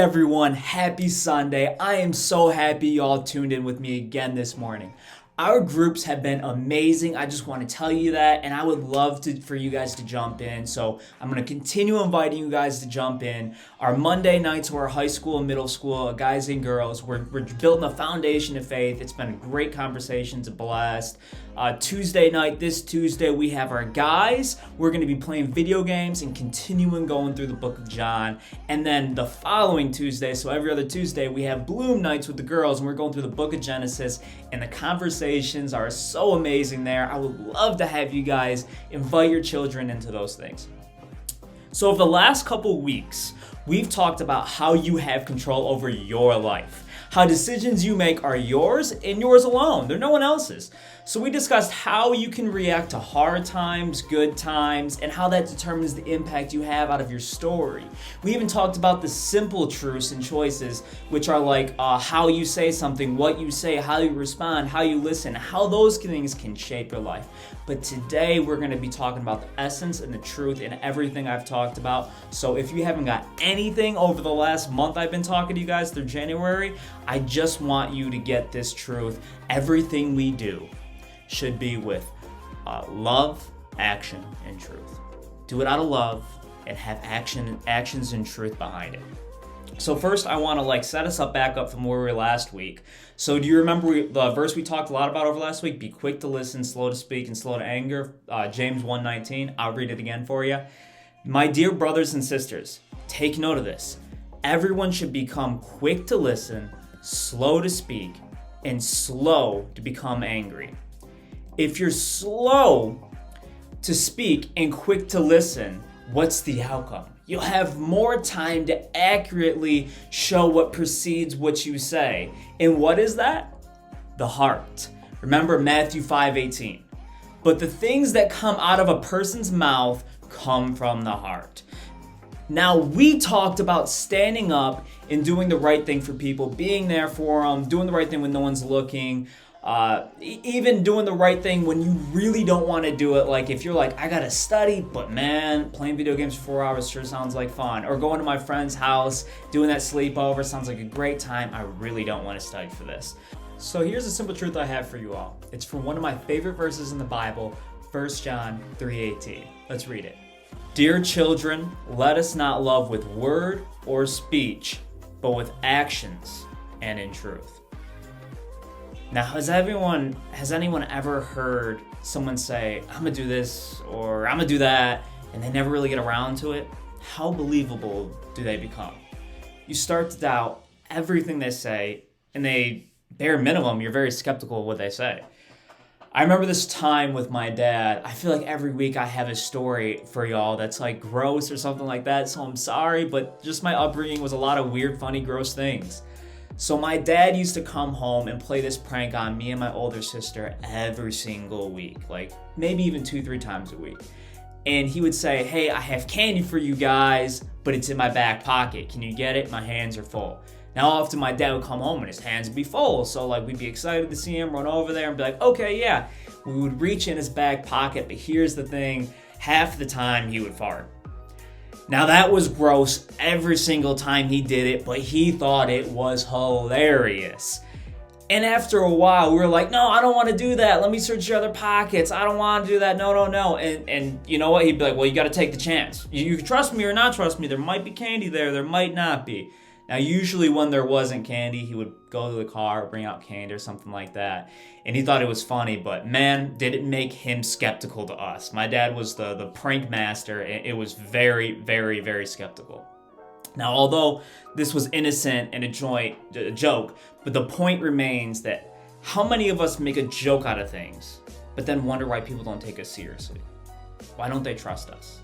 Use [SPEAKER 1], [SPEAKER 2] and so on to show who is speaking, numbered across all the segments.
[SPEAKER 1] everyone, happy Sunday. I am so happy y'all tuned in with me again this morning. Our groups have been amazing. I just want to tell you that, and I would love for you guys to jump in. So I'm going to continue inviting you guys to jump in. Our Monday nights were high school and middle school, guys and girls. We're building a foundation of faith. It's been a great conversation, it's a blast. Tuesday night, this Tuesday, we have our guys. We're going to be playing video games and continuing going through the book of John. And then the following Tuesday, so every other Tuesday, we have Bloom nights with the girls, and we're going through the book of Genesis, and the conversations are so amazing there. I would love to have you guys invite your children into those things. So over the last couple weeks, we've talked about how you have control over your life. How decisions you make are yours and yours alone. They're no one else's. So we discussed how you can react to hard times, good times, and how that determines the impact you have out of your story. We even talked about the simple truths and choices, which are like how you say something, what you say, how you respond, how you listen, how those things can shape your life. But today we're going to be talking about the essence and the truth in everything I've talked about. So if you haven't got anything over the last month I've been talking to you guys through January, I just want you to get this truth. Everything we do should be with love, action, and truth. Do it out of love and have actions and truth behind it. So first, I want to set us up back up from where we were last week. So do you remember the verse we talked a lot about over last week? Be quick to listen, slow to speak, and slow to anger. James 1:19. I'll read it again for you. My dear brothers and sisters, take note of this. Everyone should become quick to listen, slow to speak, and slow to become angry. If you're slow to speak and quick to listen, what's the outcome? You'll have more time to accurately show what precedes what you say. And what is that? The heart. Remember Matthew 5:18. But the things that come out of a person's mouth come from the heart. Now, we talked about standing up and doing the right thing for people, being there for them, doing the right thing when no one's looking, even doing the right thing when you really don't want to do it. Like if you're like, I gotta study, but man, playing video games for 4 hours sure sounds like fun. Or going to my friend's house, doing that sleepover sounds like a great time. I really don't want to study for this. So here's a simple truth I have for you all. It's from one of my favorite verses in the Bible, 1 John 3:18. Let's read it. Dear children, let us not love with word or speech, but with actions and in truth. Now, has anyone ever heard someone say, I'm gonna do this or I'm gonna do that, and they never really get around to it? How believable do they become? You start to doubt everything they say, and bare minimum, you're very skeptical of what they say. I remember this time with my dad. I feel like every week I have a story for y'all that's like gross or something like that, so I'm sorry, but just my upbringing was a lot of weird, funny, gross things. So my dad used to come home and play this prank on me and my older sister every single week, like maybe even 2-3 times a week. And he would say, hey, I have candy for you guys, but it's in my back pocket. Can you get it? My hands are full. Now, often my dad would come home and his hands would be full. So we'd be excited to see him, run over there and be like, okay, yeah. We would reach in his back pocket, but here's the thing, half the time he would fart. Now that was gross every single time he did it, but he thought it was hilarious. And after a while, we were like, no, I don't want to do that. Let me search your other pockets. I don't want to do that. No. And you know what? He'd be like, well, you got to take the chance. You can trust me or not trust me. There might be candy there. There might not be. Now, usually when there wasn't candy, he would go to the car, bring out candy or something like that. And he thought it was funny, but man, did it make him skeptical to us. My dad was the prank master, and it was very, very, very skeptical. Now, although this was innocent and a joke, but the point remains that how many of us make a joke out of things, but then wonder why people don't take us seriously? Why don't they trust us?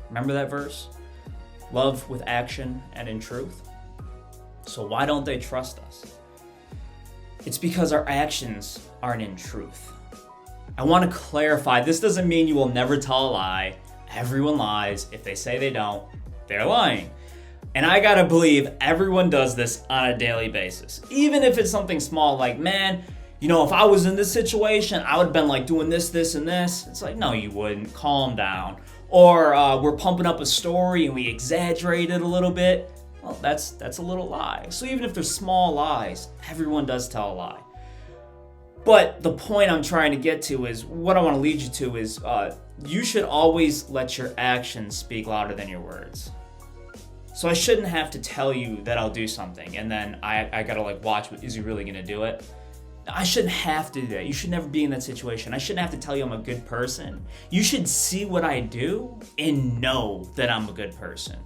[SPEAKER 1] Remember that verse? Love with action and in truth. So why don't they trust us? It's because our actions aren't in truth. I want to clarify, this doesn't mean you will never tell a lie. Everyone lies. If they say they don't, they're lying. And I gotta believe everyone does this on a daily basis. Even if it's something small like, man, if I was in this situation, I would have been doing this, this, and this. It's like, no, you wouldn't. Calm down. Or we're pumping up a story and we exaggerate it a little bit. well, that's a little lie. So even if they're small lies, everyone does tell a lie. But the point I'm trying to get to is, what I want to lead you to is, you should always let your actions speak louder than your words. So I shouldn't have to tell you that I'll do something, and then I gotta like watch, is he really gonna do it? I shouldn't have to do that. You should never be in that situation. I shouldn't have to tell you I'm a good person. You should see what I do and know that I'm a good person.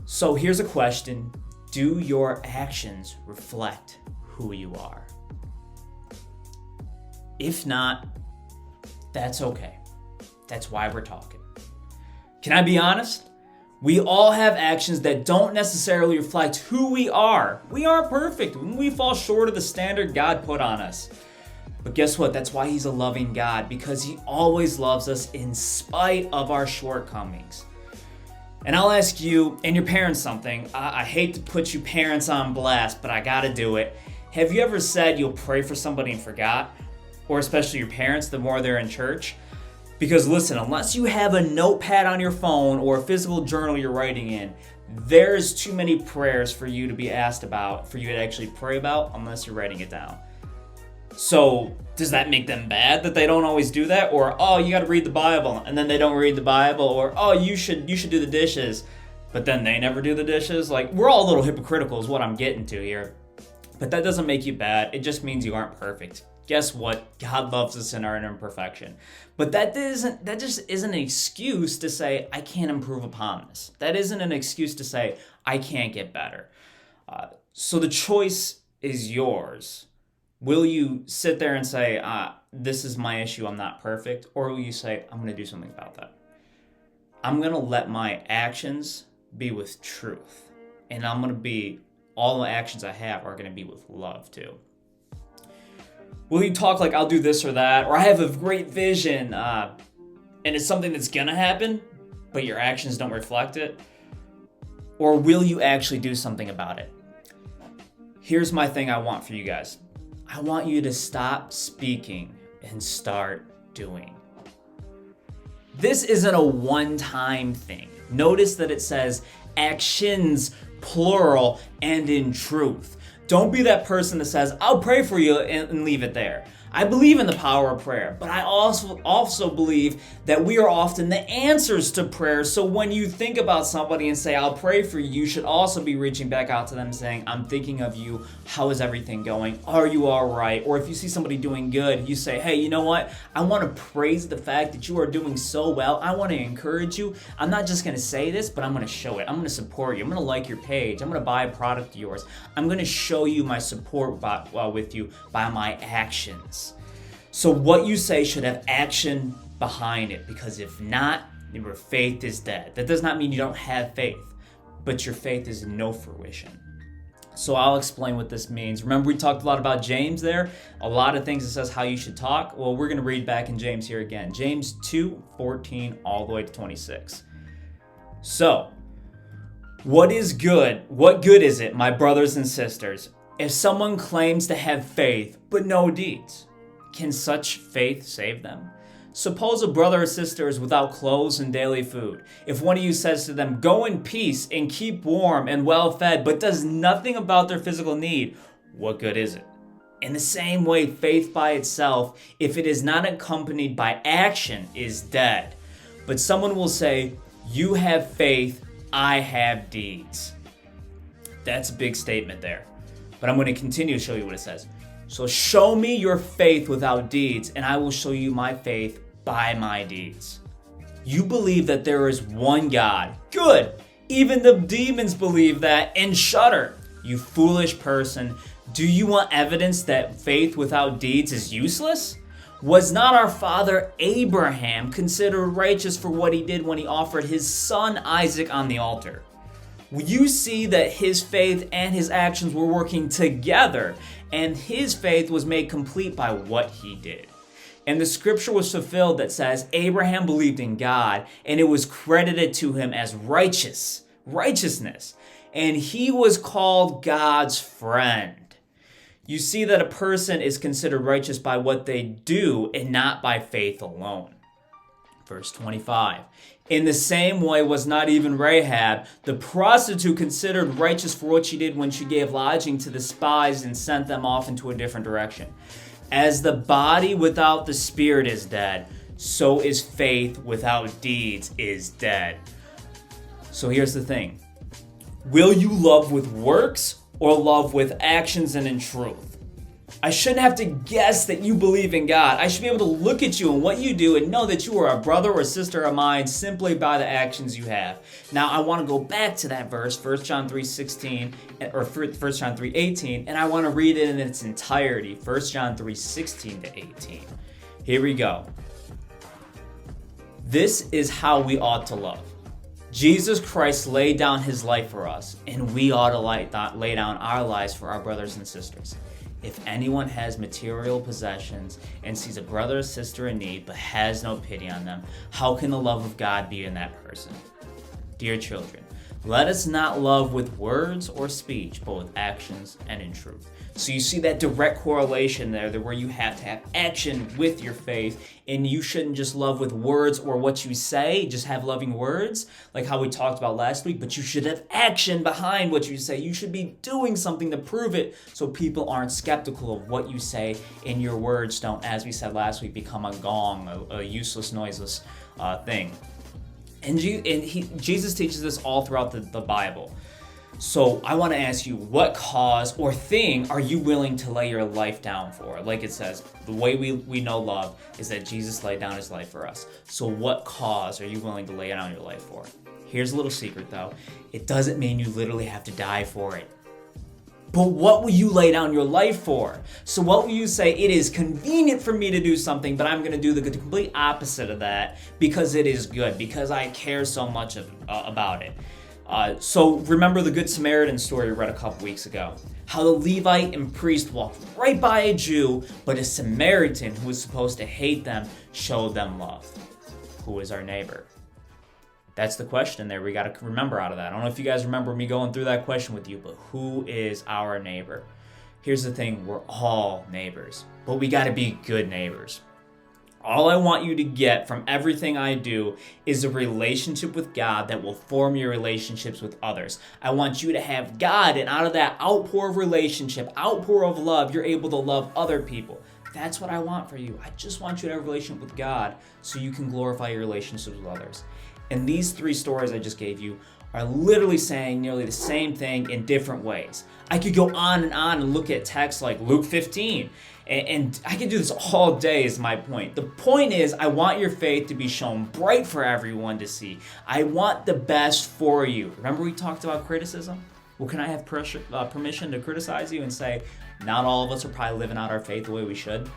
[SPEAKER 1] So here's a question. Do your actions reflect who you are? If not, that's okay. That's why we're talking. Can I be honest? We all have actions that don't necessarily reflect who we are. We aren't perfect. We fall short of the standard God put on us. But guess what? That's why He's a loving God, because He always loves us in spite of our shortcomings. And I'll ask you and your parents something. I hate to put you parents on blast, but I gotta do it. Have you ever said you'll pray for somebody and forgot? Or especially your parents, the more they're in church? Because listen, unless you have a notepad on your phone or a physical journal you're writing in, there's too many prayers for you to be asked about, for you to actually pray about, unless you're writing it down. So does that make them bad that they don't always do that? Or, oh, you got to read the Bible, and then they don't read the Bible? Or, oh, you should do the dishes, but then they never do the dishes? Like, we're all a little hypocritical is what I'm getting to here. But that doesn't make you bad. It just means you aren't perfect. Guess what? God loves us in our imperfection. But that just isn't an excuse to say, I can't improve upon this. That isn't an excuse to say, I can't get better. So the choice is yours. Will you sit there and say, this is my issue, I'm not perfect? Or will you say, I'm going to do something about that? I'm going to let my actions be with truth. And I'm going to be, all the actions I have are going to be with love too. Will you talk like I'll do this or that, or I have a great vision, and it's something that's gonna happen, but your actions don't reflect it? Or will you actually do something about it? Here's my thing I want for you guys. I want you to stop speaking and start doing. This isn't a one-time thing. Notice that it says actions, plural, and in truth. Don't be that person that says, I'll pray for you and leave it there. I believe in the power of prayer, but I also believe that we are often the answers to prayer. So when you think about somebody and say, I'll pray for you, you should also be reaching back out to them saying, I'm thinking of you. How is everything going? Are you all right? Or if you see somebody doing good, you say, hey, you know what? I want to praise the fact that you are doing so well. I want to encourage you. I'm not just going to say this, but I'm going to show it. I'm going to support you. I'm going to like your page. I'm going to buy a product of yours. I'm going to show you my support with you by my actions. So what you say should have action behind it, because if not, your faith is dead. That does not mean you don't have faith, but your faith is no fruition. So I'll explain what this means. Remember, we talked a lot about James there. A lot of things it says how you should talk. Well, we're going to read back in James here again. James 2:14 all the way to 26. So, what is good? What good is it, my brothers and sisters, if someone claims to have faith but no deeds? Can such faith save them? Suppose a brother or sister is without clothes and daily food. If one of you says to them, go in peace and keep warm and well fed, but does nothing about their physical need, what good is it? In the same way, faith by itself, if it is not accompanied by action, is dead. But someone will say, you have faith, I have deeds. That's a big statement there. But I'm going to continue to show you what it says. So show me your faith without deeds, and I will show you my faith by my deeds. You believe that there is one God. Good. Even the demons believe that and shudder. You foolish person. Do you want evidence that faith without deeds is useless? Was not our father Abraham considered righteous for what he did when he offered his son Isaac on the altar? You see that his faith and his actions were working together, and his faith was made complete by what he did. And the scripture was fulfilled that says, Abraham believed in God, and it was credited to him as righteousness, and he was called God's friend. You see that a person is considered righteous by what they do and not by faith alone. Verse 25, In the same way was not even Rahab, the prostitute, considered righteous for what she did when she gave lodging to the spies and sent them off into a different direction. As the body without the spirit is dead, so is faith without deeds is dead. So here's the thing. Will you love with works or love with actions and in truth? I shouldn't have to guess that you believe in God. I should be able to look at you and what you do and know that you are a brother or sister of mine simply by the actions you have. Now, I want to go back to that verse, 1 John 3:16, or 1 John 3:18, and I want to read it in its entirety, 1 John 3:16 to 18. Here we go. This is how we ought to love. Jesus Christ laid down his life for us, and we ought to lay down our lives for our brothers and sisters. If anyone has material possessions and sees a brother or sister in need but has no pity on them, how can the love of God be in that person? Dear children, let us not love with words or speech, but with actions and in truth. So you see that direct correlation there where you have to have action with your faith, and you shouldn't just love with words or what you say, just have loving words, like how we talked about last week, but you should have action behind what you say. You should be doing something to prove it so people aren't skeptical of what you say, and your words don't, as we said last week, become a gong, a useless, noiseless thing. And Jesus teaches this all throughout the Bible. So I want to ask you, what cause or thing are you willing to lay your life down for? Like it says, the way we know love is that Jesus laid down his life for us. So what cause are you willing to lay down your life for? Here's a little secret though. It doesn't mean you literally have to die for it. But what will you lay down your life for? So what will you say, it is convenient for me to do something, but I'm going to do the complete opposite of that because it is good, because I care so much about it. So remember the Good Samaritan story we read a couple weeks ago. How the Levite and priest walked right by a Jew, but a Samaritan who was supposed to hate them showed them love. Who is our neighbor? That's the question there we got to remember out of that. I don't know if you guys remember me going through that question with you, but who is our neighbor? Here's the thing, we're all neighbors, but we got to be good neighbors. All I want you to get from everything I do is a relationship with God that will form your relationships with others. I want you to have God, and out of that outpour of relationship, outpour of love, you're able to love other people. That's what I want for you. I just want you to have a relationship with God so you can glorify your relationships with others. And these three stories I just gave you are literally saying nearly the same thing in different ways. I could go on and look at texts like Luke 15, and I could do this all day is my point. The point is, I want your faith to be shown bright for everyone to see. I want the best for you. Remember we talked about criticism? Well, can I have permission to criticize you and say, not all of us are probably living out our faith the way we should?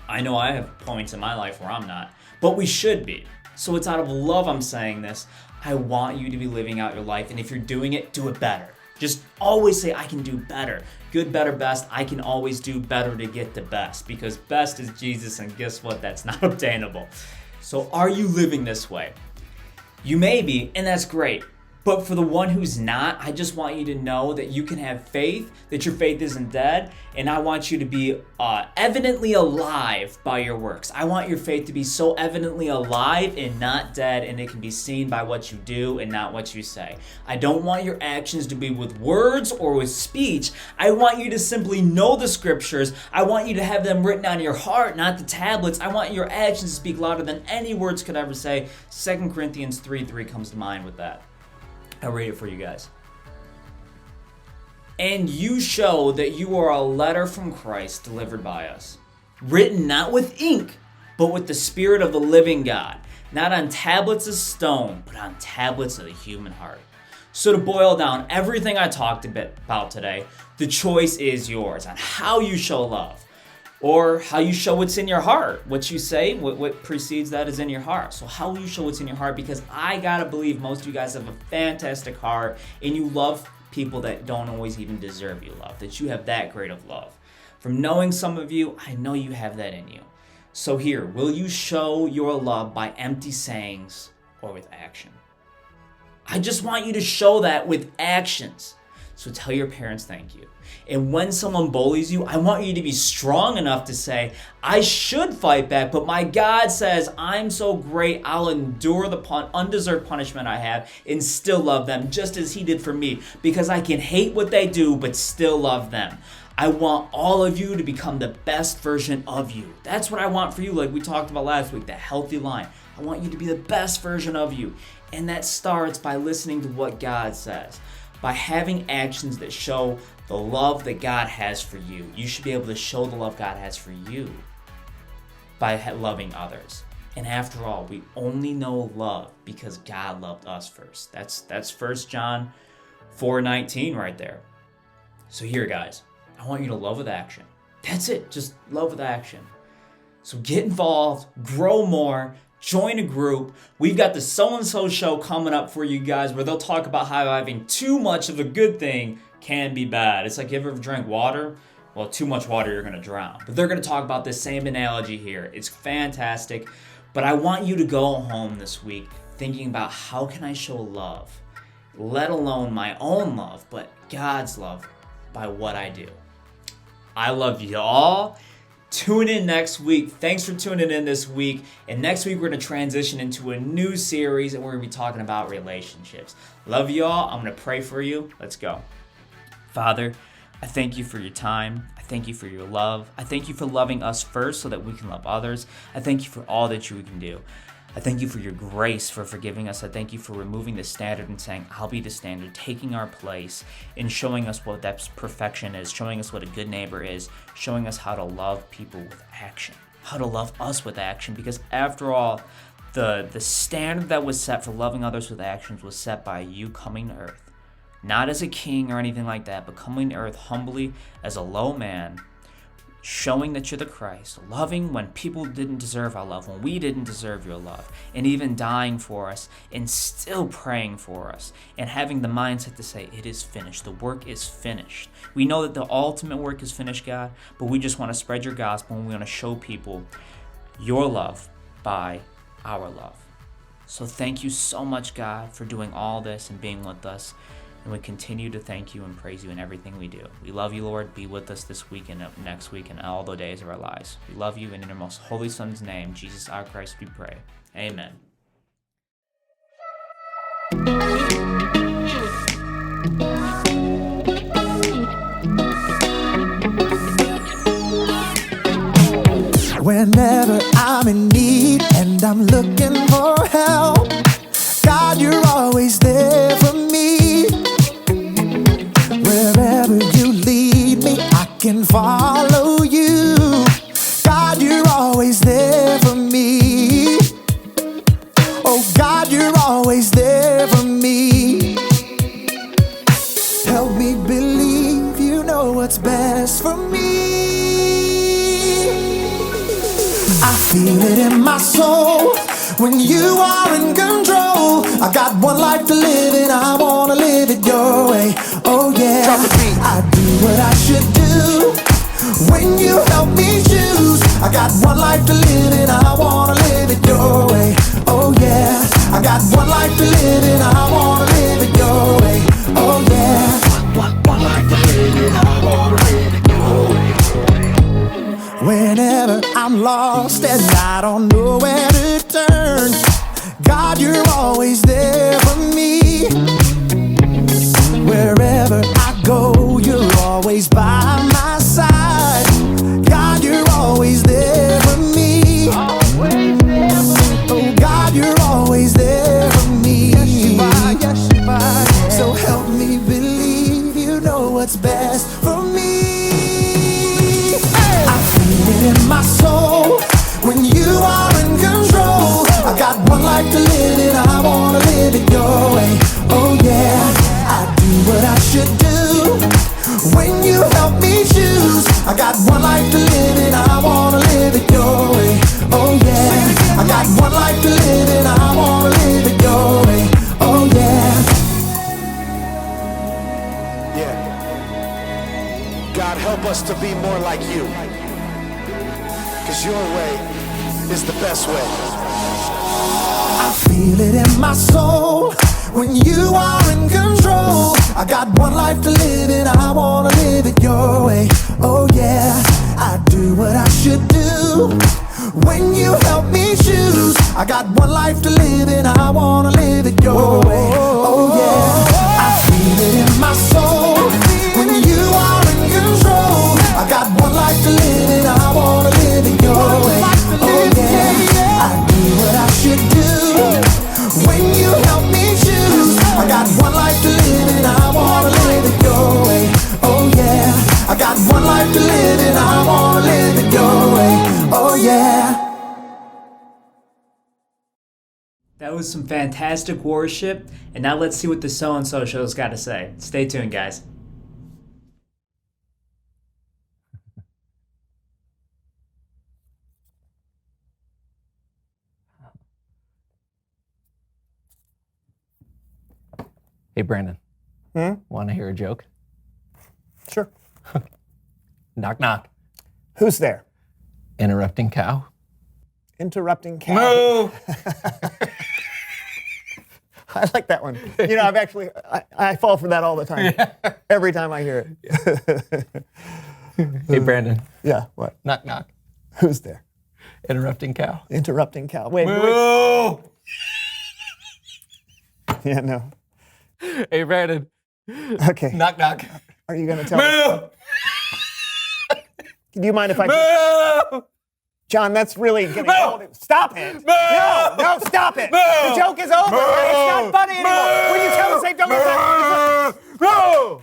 [SPEAKER 1] I know I have points in my life where I'm not, but we should be. So it's out of love I'm saying this. I want you to be living out your life, and if you're doing it, do it better. Just always say, I can do better. Good, better, best. I can always do better to get the best, because best is Jesus, and guess what? That's not obtainable. So are you living this way? You may be, and that's great. But for the one who's not, I just want you to know that you can have faith, that your faith isn't dead, and I want you to be evidently alive by your works. I want your faith to be so evidently alive and not dead, and it can be seen by what you do and not what you say. I don't want your actions to be with words or with speech. I want you to simply know the scriptures. I want you to have them written on your heart, not the tablets. I want your actions to speak louder than any words could ever say. 2 Corinthians 3:3 comes to mind with that. I'll read it for you guys. And you show that you are a letter from Christ delivered by us, written not with ink, but with the Spirit of the living God, not on tablets of stone, but on tablets of the human heart. So to boil down everything I talked about today, the choice is yours on how you show love, or how you show what's in your heart. What you say, what precedes that is in your heart. So how will you show what's in your heart? Because I gotta believe most of you guys have a fantastic heart, and you love people that don't always even deserve your love, that you have that great of love. From knowing some of you, I know you have that in you. So here, will you show your love by empty sayings or with action? I just want you to show that with actions. So tell your parents thank you. And when someone bullies you, I want you to be strong enough to say, I should fight back, but my God says I'm so great, I'll endure the undeserved punishment I have and still love them just as he did for me, because I can hate what they do but still love them. I want all of you to become the best version of you. That's what I want for you, like we talked about last week, the healthy line. I want you to be the best version of you. And that starts by listening to what God says, by having actions that show the love that God has for you. You should be able to show the love God has for you by loving others. And after all, we only know love because God loved us first. That's 1 John 4:19 right there. So here, guys, I want you to love with action. That's it. Just love with action. So get involved, grow more, join a group. We've got the So-and-So show coming up for you guys where they'll talk about how having too much of a good thing can be bad. It's like, you ever drank water? Well, too much water, you're going to drown. But they're going to talk about the same analogy here. It's fantastic. But I want you to go home this week thinking about, how can I show love? Let alone my own love, but God's love by what I do. I love you all. Tune in next week. Thanks for tuning in this week. And next week, we're going to transition into a new series, and we're going to be talking about relationships. Love you all. I'm going to pray for you. Let's go. Father, I thank you for your time. I thank you for your love. I thank you for loving us first so that we can love others. I thank you for all that you can do. I thank you for your grace, for forgiving us. I thank you for removing the standard and saying, I'll be the standard, taking our place and showing us what that perfection is, showing us what a good neighbor is, showing us how to love people with action, how to love us with action. Because after all, the standard that was set for loving others with actions was set by you coming to earth. Not as a king or anything like that, but coming to earth humbly as a low man, showing that you're the Christ, loving when people didn't deserve our love, when we didn't deserve your love, and even dying for us, and still praying for us, and having the mindset to say, it is finished, the work is finished. We know that the ultimate work is finished, God, but we just want to spread your gospel, and we want to show people your love by our love. So thank you so much, God, for doing all this and being with us. And we continue to thank you and praise you in everything we do. We love you, Lord. Be with us this week and next week and all the days of our lives. We love you, and in your most holy Son's name, Jesus our Christ, we pray. Amen.
[SPEAKER 2] Whenever I'm in need and I'm looking for help, God, you're always there for me. Wherever you lead me, I can follow you. God, you're always there for me. Oh, God, you're always there for me. Help me believe you know what's best for me. I feel it in my soul when you are in control. I got one life to live and I wanna live it your way. Oh yeah, I do what I should do when you help me choose. I got one life to live and I wanna live it your way. Oh yeah, I got one life to live and I wanna live it your way. Oh yeah, one life to live and I wanna live it your way. Whenever I'm lost and I don't know where to turn, God, you're always there for me. Wherever I go, you're always by my side. God, you're always there for me. Oh, God, you're always there for me. So help me believe you know what's best for me. I feel it in my soul when you are in control. I got one life to live and I wanna live it your way. Oh yeah, I do what I should do when you help me choose. I got one life to live and I wanna live it your way. Oh yeah, I got one life to live and I wanna live it your way. Oh yeah.
[SPEAKER 3] Yeah. God, help us to be more like you, 'cause your way is the best way.
[SPEAKER 2] I feel it in my soul when you are in control. I I got one life to live and I wanna live it your way. Oh yeah, I do what I should do when you help me choose. I got one life to live and I wanna live it your way. Oh yeah, I feel it in my soul when you are in control. I got one life to live and I wanna live it your way. Oh yeah, I do what I should do when you help me choose. I got one life to live and I wanna live it your way. Oh yeah, I got one life to live and I wanna live it your way. Oh yeah.
[SPEAKER 1] That was some fantastic worship, and now let's see what the So-and-So Show's got to say. Stay tuned, guys.
[SPEAKER 4] Hey, Brandon. Want to hear a joke?
[SPEAKER 5] Sure.
[SPEAKER 4] Knock, knock.
[SPEAKER 5] Who's there?
[SPEAKER 4] Interrupting cow.
[SPEAKER 5] Interrupting cow.
[SPEAKER 4] Moo!
[SPEAKER 5] I like that one. You know, I fall for that all the time. Every time I hear it.
[SPEAKER 4] Hey, Brandon.
[SPEAKER 5] Yeah, what?
[SPEAKER 4] Knock, knock.
[SPEAKER 5] Who's there?
[SPEAKER 4] Interrupting cow.
[SPEAKER 5] Interrupting cow. Wait.
[SPEAKER 4] Moo!
[SPEAKER 5] Yeah, no.
[SPEAKER 4] Hey, Brandon.
[SPEAKER 5] Okay.
[SPEAKER 4] Knock, knock.
[SPEAKER 5] Are you going to tell me?
[SPEAKER 4] Moo!
[SPEAKER 5] Do you mind if I...
[SPEAKER 4] Moo!
[SPEAKER 5] John, that's really getting
[SPEAKER 4] No!
[SPEAKER 5] old. Stop it.
[SPEAKER 4] No!
[SPEAKER 5] No, stop it.
[SPEAKER 4] No!
[SPEAKER 5] The joke is over.
[SPEAKER 4] No!
[SPEAKER 5] It's not funny anymore. When you tell the same joke, it's like,
[SPEAKER 4] No!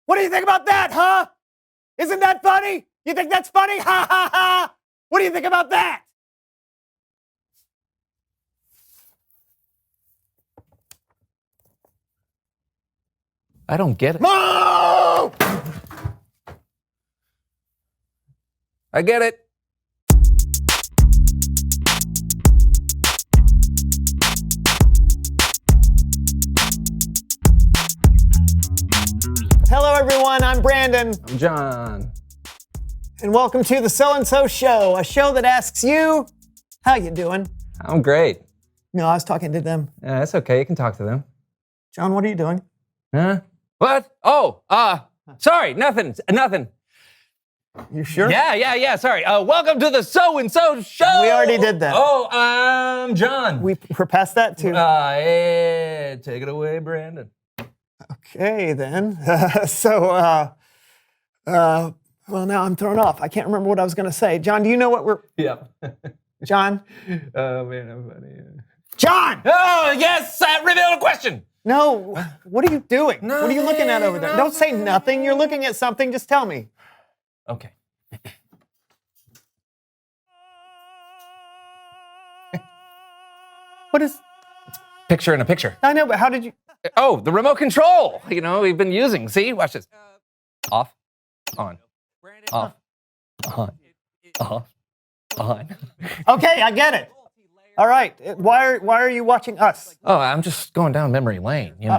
[SPEAKER 5] what do you think about that, huh? Isn't that funny? You think that's funny? Ha, ha, ha. What do you think about that?
[SPEAKER 4] I don't get it.
[SPEAKER 5] Moo!
[SPEAKER 4] I get it.
[SPEAKER 5] Hello, everyone. I'm Brandon,
[SPEAKER 4] I'm John.
[SPEAKER 5] and welcome to the So-and-So Show, a show that asks you, how you doing?
[SPEAKER 4] I'm great.
[SPEAKER 5] No, I was talking to them.
[SPEAKER 4] Yeah, that's okay. You can talk to them.
[SPEAKER 5] John, what are you doing?
[SPEAKER 4] Huh? What? Oh, sorry. Nothing.
[SPEAKER 5] You sure?
[SPEAKER 4] Yeah. Sorry. Welcome to the So-and-So Show.
[SPEAKER 5] We already did that.
[SPEAKER 4] Oh, I'm John.
[SPEAKER 5] We're past that, too.
[SPEAKER 4] Yeah, take it away, Brandon.
[SPEAKER 5] Okay, then. Well, now I'm thrown off. I can't remember what I was going to say. John, do you know what we're...
[SPEAKER 4] Yep.
[SPEAKER 5] John?
[SPEAKER 4] Oh, man, I'm funny.
[SPEAKER 5] John!
[SPEAKER 4] Oh, yes, reveal the question.
[SPEAKER 5] No, what are you doing? What are you looking at over there? Don't say nothing. You're looking at something. Just tell me.
[SPEAKER 4] Okay.
[SPEAKER 5] What is...
[SPEAKER 4] Picture in a picture.
[SPEAKER 5] I know, but how did you...
[SPEAKER 4] Oh, the remote control. You know, we've been using. See, watch this. Off, on, off, on, on.
[SPEAKER 5] Okay, I get it. All right. Why are you watching us?
[SPEAKER 4] Oh, I'm just going down memory lane, you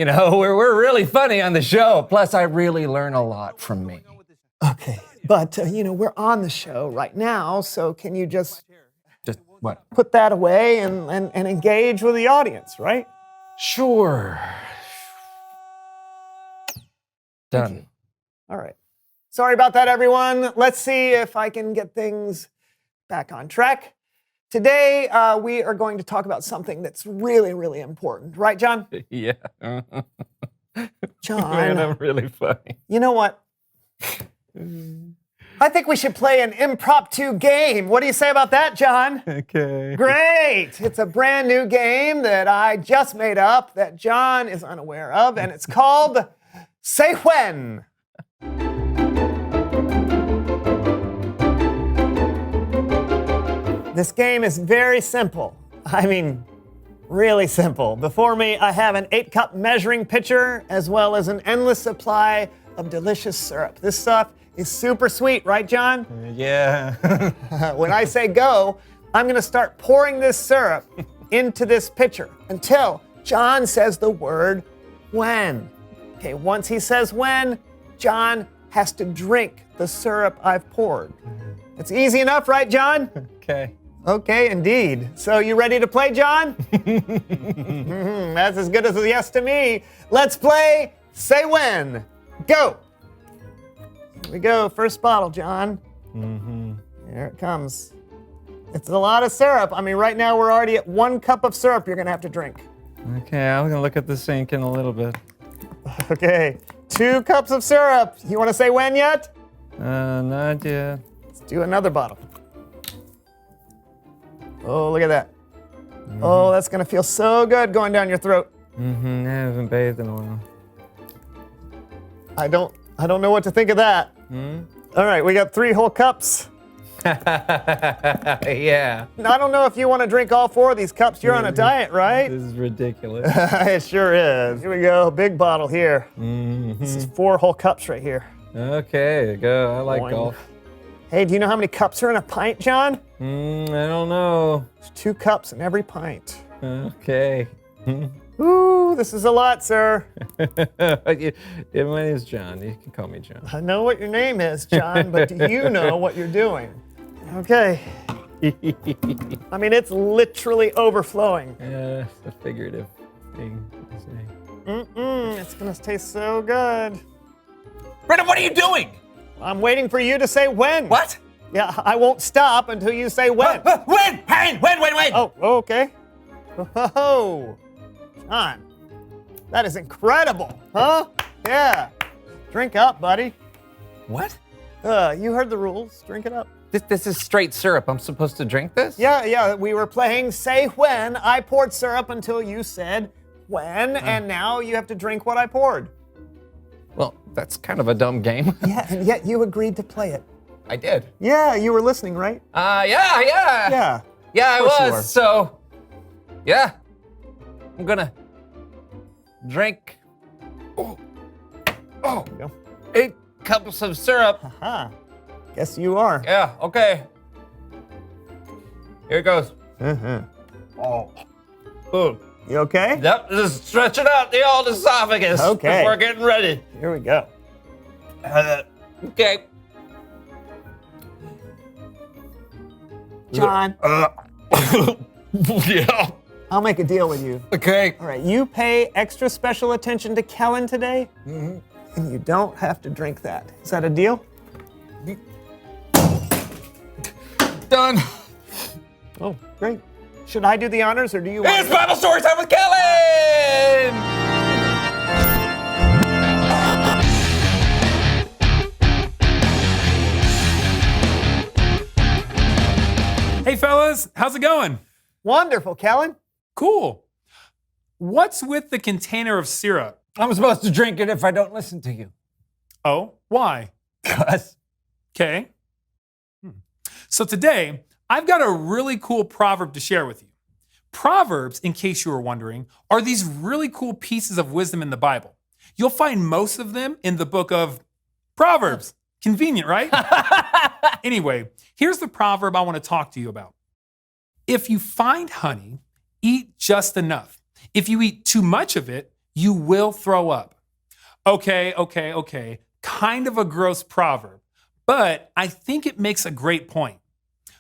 [SPEAKER 4] know. We're really funny on the show. Plus, I really learn a lot from me.
[SPEAKER 5] Okay, but, we're on the show right now, so can you just
[SPEAKER 4] Just what?
[SPEAKER 5] put that away and engage with the audience, right?
[SPEAKER 4] Sure. Done.
[SPEAKER 5] All right. Sorry about that, everyone. Let's see if I can get things back on track. Today, we are going to talk about something that's really, really important. Right, John?
[SPEAKER 4] Yeah.
[SPEAKER 5] John,
[SPEAKER 4] Man, I'm really funny.
[SPEAKER 5] you know what? I think we should play an impromptu game. What do you say about that, John?
[SPEAKER 4] Okay.
[SPEAKER 5] Great. It's a brand new game that I just made up that John is unaware of, and it's called Say When. This game is very simple. I mean, really simple. Before me, I have an 8-cup measuring pitcher as well as an endless supply of delicious syrup. This stuff is super sweet, right, John?
[SPEAKER 4] Yeah.
[SPEAKER 5] When I say go, I'm going to start pouring this syrup into this pitcher until John says the word when. Okay, once he says when, John has to drink the syrup I've poured. It's easy enough, right, John?
[SPEAKER 4] Okay.
[SPEAKER 5] Okay, indeed. So you ready to play, John? That's as good as a yes to me. Let's play say when. Go. Here we go. First bottle, John. Here it comes. It's a lot of syrup. I mean, right now we're already at 1 cup of syrup you're going to have to drink.
[SPEAKER 4] Okay, I'm gonna look at the sink in a little bit.
[SPEAKER 5] Okay, 2 cups of syrup. You want to say when yet?
[SPEAKER 4] Not yet.
[SPEAKER 5] Let's do another bottle. Oh, look at that. Oh, that's going to feel so good going down your throat.
[SPEAKER 4] I haven't bathed in a while.
[SPEAKER 5] I don't know what to think of that. All right, we got 3 whole cups.
[SPEAKER 4] Yeah.
[SPEAKER 5] Now, I don't know if you want to drink all 4 of these cups. You're on a diet, right?
[SPEAKER 4] This is ridiculous.
[SPEAKER 5] It sure is. Here we go, big bottle here. This is 4 whole cups right here.
[SPEAKER 4] Okay, go. I like
[SPEAKER 5] Boing.
[SPEAKER 4] golf.
[SPEAKER 5] Hey, do you know how many cups are in a pint, John?
[SPEAKER 4] I don't know.
[SPEAKER 5] There's 2 cups in every pint.
[SPEAKER 4] Okay.
[SPEAKER 5] Ooh, this is a lot, sir.
[SPEAKER 4] My name is John. You can call me John.
[SPEAKER 5] I know what your name is, John, but do you know what you're doing? Okay. I mean, it's literally overflowing.
[SPEAKER 4] Yeah, it's a figurative thing to say.
[SPEAKER 5] It's gonna taste so good.
[SPEAKER 4] Brendan, what are you doing?
[SPEAKER 5] I'm waiting for you to say when.
[SPEAKER 4] What?
[SPEAKER 5] Yeah, I won't stop until you say when.
[SPEAKER 4] When? Hey, when?
[SPEAKER 5] Oh, okay. Oh, John, that is incredible, huh? Yeah. Drink up, buddy.
[SPEAKER 4] What?
[SPEAKER 5] You heard the rules. Drink it up.
[SPEAKER 4] This is straight syrup. I'm supposed to drink this?
[SPEAKER 5] Yeah, we were playing Say When. I poured syrup until you said when, and now you have to drink what I poured.
[SPEAKER 4] Well, that's kind of a dumb game.
[SPEAKER 5] Yeah, and yet you agreed to play it.
[SPEAKER 4] I did.
[SPEAKER 5] Yeah, you were listening, right?
[SPEAKER 4] Yeah.
[SPEAKER 5] Yeah.
[SPEAKER 4] Yeah, I
[SPEAKER 5] Of course you
[SPEAKER 4] was. So, yeah. I'm gonna drink. Oh.
[SPEAKER 5] Go.
[SPEAKER 4] 8 cups of syrup.
[SPEAKER 5] Huh. Guess you are.
[SPEAKER 4] Yeah, okay. Here it goes.
[SPEAKER 5] Oh.
[SPEAKER 4] Boom.
[SPEAKER 5] You okay?
[SPEAKER 4] Yep, just stretching out the old esophagus
[SPEAKER 5] Okay.
[SPEAKER 4] before getting ready.
[SPEAKER 5] Here we go.
[SPEAKER 4] Okay.
[SPEAKER 5] John,
[SPEAKER 4] Yeah.
[SPEAKER 5] I'll make a deal with you.
[SPEAKER 4] Okay.
[SPEAKER 5] All right, you pay extra special attention to Kellen today, and you don't have to drink that. Is that a deal?
[SPEAKER 4] Done.
[SPEAKER 5] Oh, great. Should I do the honors, or do you want
[SPEAKER 4] It's Bible story time with Kellen!
[SPEAKER 6] Hey fellas, how's it going?
[SPEAKER 5] Wonderful, Kellen.
[SPEAKER 6] Cool. What's with the container of syrup?
[SPEAKER 4] I'm supposed to drink it if I don't listen to you.
[SPEAKER 6] Oh, why?
[SPEAKER 4] Cuz.
[SPEAKER 6] Okay. So today, I've got a really cool proverb to share with you. Proverbs, in case you were wondering, are these really cool pieces of wisdom in the Bible. You'll find most of them in the book of Proverbs. Convenient, right? Anyway, here's the proverb I want to talk to you about. If you find honey, eat just enough. If you eat too much of it, you will throw up. Okay. Kind of a gross proverb, but I think it makes a great point.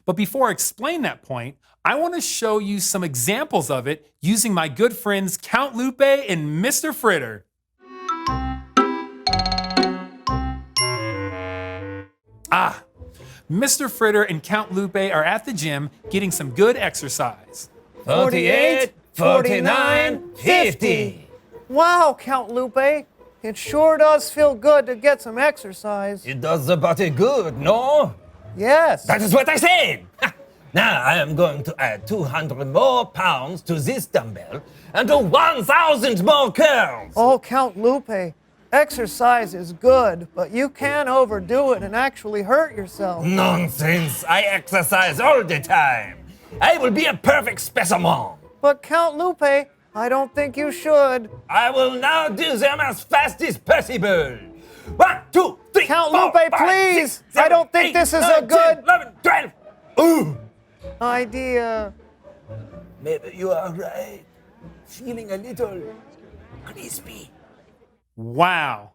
[SPEAKER 6] But before I explain that point, I want to show you some examples of it using my good friends Count Lupe and Mr. Fritter. Mr. Fritter and Count Lupe are at the gym getting some good exercise.
[SPEAKER 4] 48, 49, 50.
[SPEAKER 5] Wow, Count Lupe. It sure does feel good to get some exercise.
[SPEAKER 7] It does the body good, no?
[SPEAKER 5] Yes.
[SPEAKER 7] That is what I said. Now I am going to add 200 more pounds to this dumbbell and do 1,000 more curls.
[SPEAKER 5] Oh, Count Lupe. Exercise is good, but you can overdo it and actually hurt yourself.
[SPEAKER 7] Nonsense. I exercise all the time. I will be a perfect specimen.
[SPEAKER 5] But Count Lupe, I don't think you should.
[SPEAKER 7] I will now do them as fast as possible. 1, 2, 3,
[SPEAKER 5] Count
[SPEAKER 7] 4,
[SPEAKER 5] Lupe,
[SPEAKER 7] 5,
[SPEAKER 5] please.
[SPEAKER 7] 6, 7,
[SPEAKER 5] I don't think
[SPEAKER 7] 8,
[SPEAKER 5] this is
[SPEAKER 7] 9,
[SPEAKER 5] a good
[SPEAKER 7] 10, 11, 12. Ooh.
[SPEAKER 5] idea.
[SPEAKER 7] Maybe you are right. Feeling a little crispy.
[SPEAKER 6] Wow.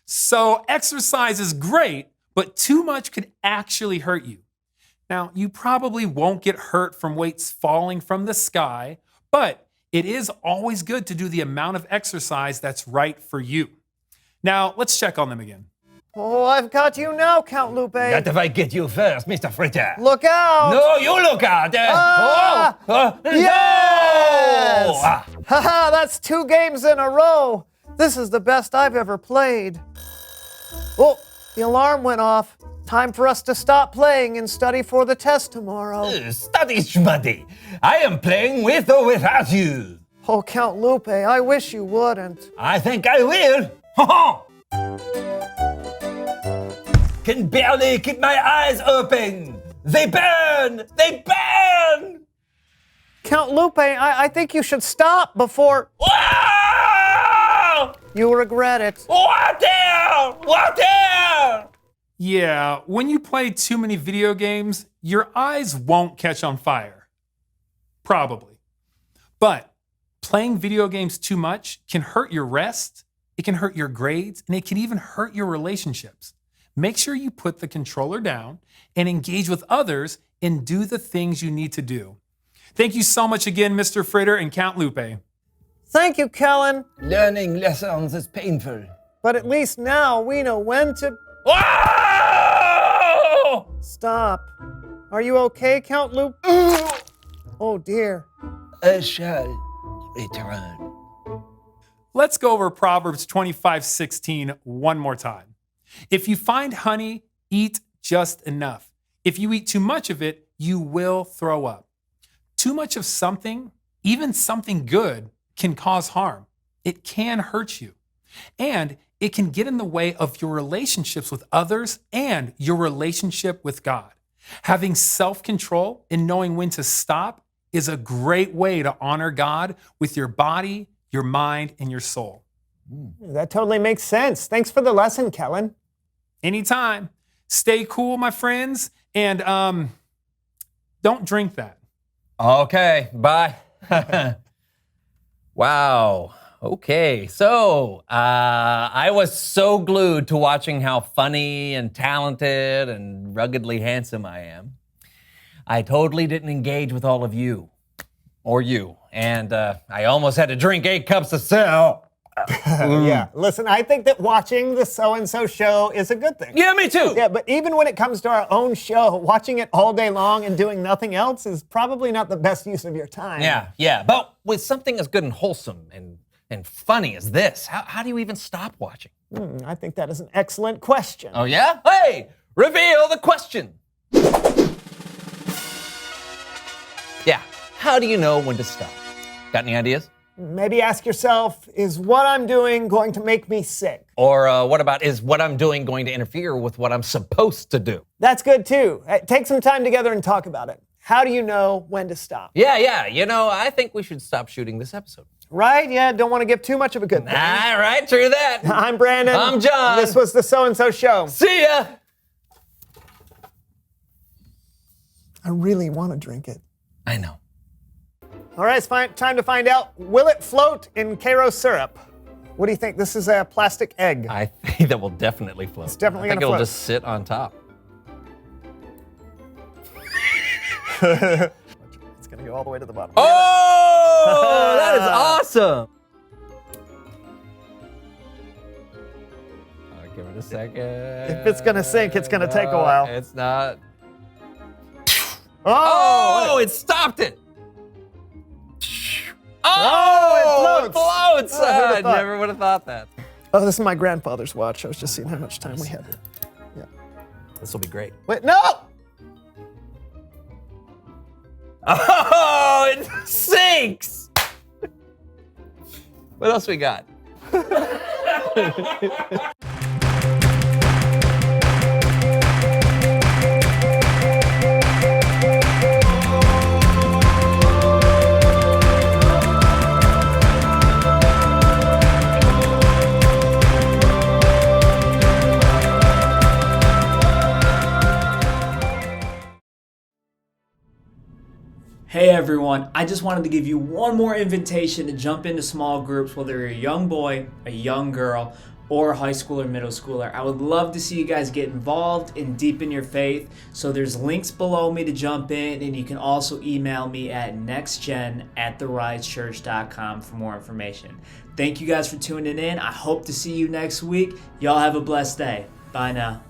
[SPEAKER 6] So exercise is great, but too much could actually hurt you. Now, you probably won't get hurt from weights falling from the sky, but it is always good to do the amount of exercise that's right for you. Now, let's check on them again.
[SPEAKER 5] Oh, I've got you now, Count Lupe.
[SPEAKER 7] Not if I get you first, Mr. Fritter.
[SPEAKER 5] Look out!
[SPEAKER 7] No, you look out.
[SPEAKER 5] Yes!
[SPEAKER 7] No! Ah.
[SPEAKER 5] Haha, that's 2 games in a row. This is the best I've ever played. Oh, the alarm went off. Time for us to stop playing and study for the test tomorrow.
[SPEAKER 7] Study, Schmuddy. I am playing with or without you.
[SPEAKER 5] Oh, Count Lupe, I wish you wouldn't.
[SPEAKER 7] I think I will. Ha ha! Can barely keep my eyes open. They burn! They burn!
[SPEAKER 5] Count Lupe, I think you should stop before
[SPEAKER 7] Wow!
[SPEAKER 5] you regret it.
[SPEAKER 7] Water! Water!
[SPEAKER 6] Yeah, when you play too many video games, your eyes won't catch on fire. Probably. But playing video games too much can hurt your rest, it can hurt your grades, and it can even hurt your relationships. Make sure you put the controller down and engage with others and do the things you need to do. Thank you so much again, Mr. Fritter and Count Lupe.
[SPEAKER 5] Thank you, Kellen.
[SPEAKER 7] Learning lessons is painful.
[SPEAKER 5] But at least now we know when to
[SPEAKER 7] Wow!
[SPEAKER 5] stop. Are you okay, Count Lupe? Oh dear.
[SPEAKER 7] I shall return.
[SPEAKER 6] Let's go over Proverbs 25:16 one more time. If you find honey, eat just enough. If you eat too much of it, you will throw up. Too much of something, even something good, can cause harm. It can hurt you. And it can get in the way of your relationships with others and your relationship with God. Having self-control and knowing when to stop is a great way to honor God with your body, your mind, and your soul.
[SPEAKER 5] That totally makes sense. Thanks for the lesson, Kellen.
[SPEAKER 6] Anytime. Stay cool, my friends, and don't drink that.
[SPEAKER 4] Okay, bye. Wow. Okay, so I was so glued to watching how funny and talented and ruggedly handsome I am. I totally didn't engage with all of you, or you, and I almost had to drink 8 cups of Cell.
[SPEAKER 5] Yeah, listen, I think that watching the so-and-so show is a good thing.
[SPEAKER 4] Yeah, me too.
[SPEAKER 5] Yeah, but even when it comes to our own show, watching it all day long and doing nothing else is probably not the best use of your time.
[SPEAKER 4] Yeah, but with something as good and wholesome and funny as this, how do you even stop watching?
[SPEAKER 5] I think that is an excellent question.
[SPEAKER 4] Oh yeah? Hey, reveal the question. Yeah, how do you know when to stop? Got any ideas?
[SPEAKER 5] Maybe ask yourself, is what I'm doing going to make me sick?
[SPEAKER 4] Or what about, is what I'm doing going to interfere with what I'm supposed to do?
[SPEAKER 5] That's good too. Take some time together and talk about it. How do you know when to stop?
[SPEAKER 4] Yeah, you know, I think we should stop shooting this episode.
[SPEAKER 5] Right? Yeah, don't want to give too much of a good thing.
[SPEAKER 4] All right, true that.
[SPEAKER 5] I'm Brandon.
[SPEAKER 4] I'm John.
[SPEAKER 5] This was the So-and-so Show.
[SPEAKER 4] See ya.
[SPEAKER 5] I really want to drink it.
[SPEAKER 4] I know.
[SPEAKER 5] All right, it's time to find out, will it float in Karo syrup? What do you think? This is a plastic egg.
[SPEAKER 4] I think that will definitely float. It's
[SPEAKER 5] definitely
[SPEAKER 4] I think
[SPEAKER 5] gonna
[SPEAKER 4] it'll
[SPEAKER 5] float.
[SPEAKER 4] just sit on top.
[SPEAKER 5] It's going to go all the way to the bottom.
[SPEAKER 4] Oh, that is awesome. Give it a second.
[SPEAKER 5] If it's going to sink, it's going to take a while.
[SPEAKER 4] It's not.
[SPEAKER 5] Oh!
[SPEAKER 4] Oh, it stopped it.
[SPEAKER 5] Oh,
[SPEAKER 4] it floats.
[SPEAKER 5] Oh, who'd have
[SPEAKER 4] I
[SPEAKER 5] thought?
[SPEAKER 4] never would have thought that.
[SPEAKER 5] Oh, this is my grandfather's watch. I was just seeing how much time we had. Yeah.
[SPEAKER 4] This will be great.
[SPEAKER 5] Wait, no!
[SPEAKER 4] Oh, it sinks. What else we got?
[SPEAKER 1] Hey everyone, I just wanted to give you one more invitation to jump into small groups, whether you're a young boy, a young girl, or a high schooler, middle schooler. I would love to see you guys get involved and deepen your faith. So there's links below me to jump in, and you can also email me at nextgen@therisechurch.com for more information. Thank you guys for tuning in. I hope to see you next week. Y'all have a blessed day. Bye now.